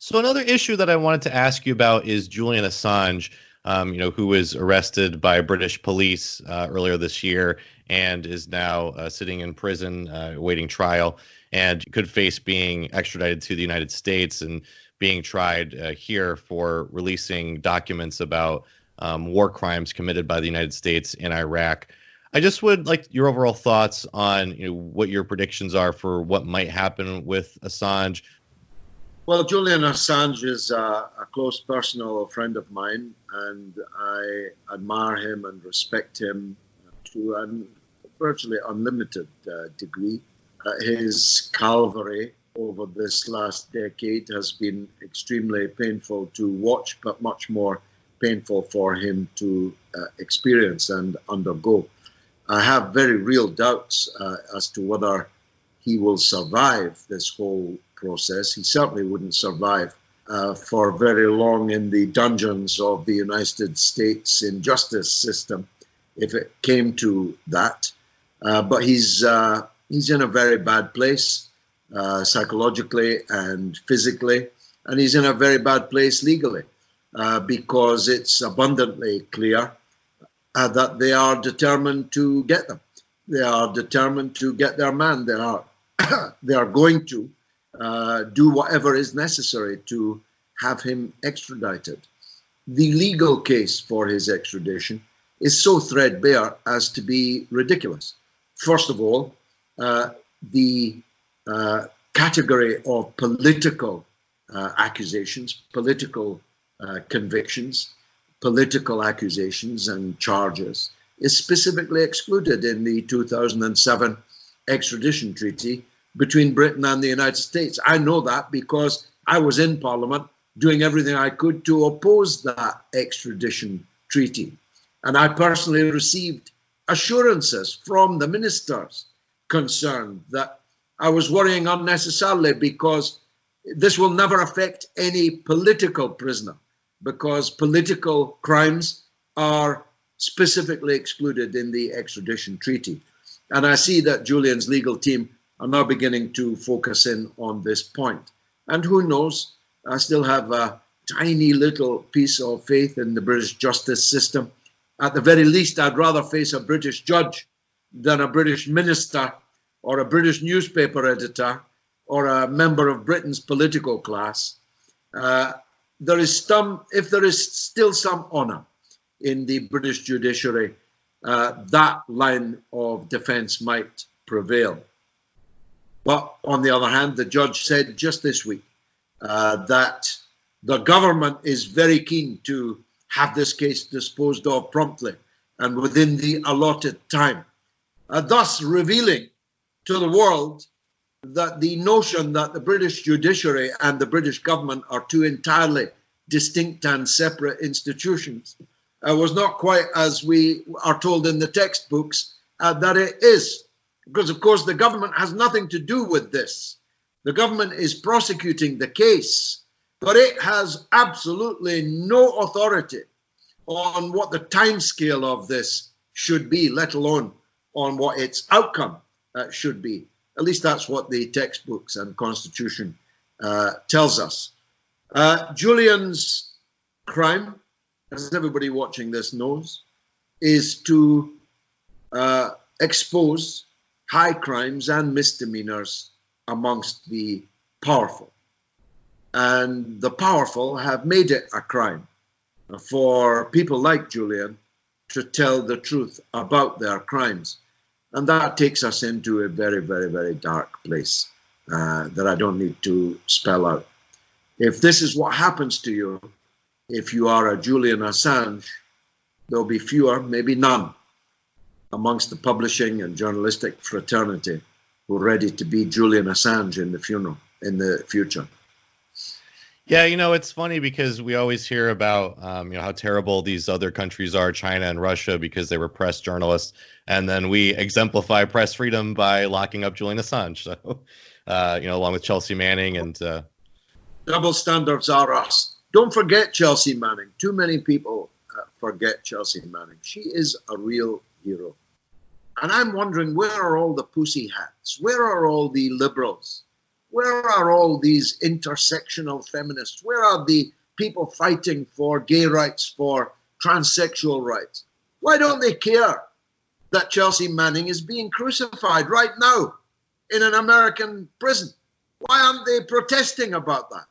So another issue that I wanted to ask you about is Julian Assange, who was arrested by British police earlier this year and is now sitting in prison awaiting trial and could face being extradited to the United States and being tried here for releasing documents about war crimes committed by the United States in Iraq. I just would like your overall thoughts on what your predictions are for what might happen with Assange. Well, Julian Assange is a close personal friend of mine, and I admire him and respect him to a virtually unlimited degree. His calvary over this last decade has been extremely painful to watch, but much more painful for him to experience and undergo. I have very real doubts as to whether he will survive this whole process. He certainly wouldn't survive for very long in the dungeons of the United States injustice system if it came to that. But he's in a very bad place psychologically and physically, and he's in a very bad place legally because it's abundantly clear that they are determined to get them. They are determined to get their man. They are going to do whatever is necessary to have him extradited. The legal case for his extradition is so threadbare as to be ridiculous. First of all, the category of political accusations, political convictions, political accusations and charges is specifically excluded in the 2007 extradition treaty between Britain and the United States. I know that because I was in Parliament doing everything I could to oppose that extradition treaty. And I personally received assurances from the ministers concerned that I was worrying unnecessarily because this will never affect any political prisoner, because political crimes are specifically excluded in the extradition treaty. And I see that Julian's legal team are now beginning to focus in on this point. And who knows, I still have a tiny little piece of faith in the British justice system. At the very least, I'd rather face a British judge than a British minister or a British newspaper editor or a member of Britain's political class. If there is still some honour in the British judiciary, that line of defence might prevail. But on the other hand, the judge said just this week that the government is very keen to have this case disposed of promptly and within the allotted time, thus revealing to the world that the notion that the British judiciary and the British government are two entirely distinct and separate institutions was not quite as we are told in the textbooks that it is. Because, of course, the government has nothing to do with this. The government is prosecuting the case, but it has absolutely no authority on what the timescale of this should be, let alone on what its outcome should be. At least that's what the textbooks and Constitution tells us. Julian's crime, as everybody watching this knows, is to expose high crimes and misdemeanors amongst the powerful. And the powerful have made it a crime for people like Julian to tell the truth about their crimes. And that takes us into a very, very, very dark place that I don't need to spell out. If this is what happens to you, if you are a Julian Assange, there'll be fewer, maybe none, amongst the publishing and journalistic fraternity who are ready to be Julian Assange in the future. Yeah, it's funny because we always hear about how terrible these other countries are, China and Russia, because they repress journalists, and then we exemplify press freedom by locking up Julian Assange. So, along with Chelsea Manning and double standards are us. Don't forget Chelsea Manning. Too many people forget Chelsea Manning. She is a real hero. And I'm wondering, where are all the pussy hats? Where are all the liberals Where are all these intersectional feminists? Where are the people fighting for gay rights, for transsexual rights? Why don't they care that Chelsea Manning is being crucified right now in an American prison? Why aren't they protesting about that?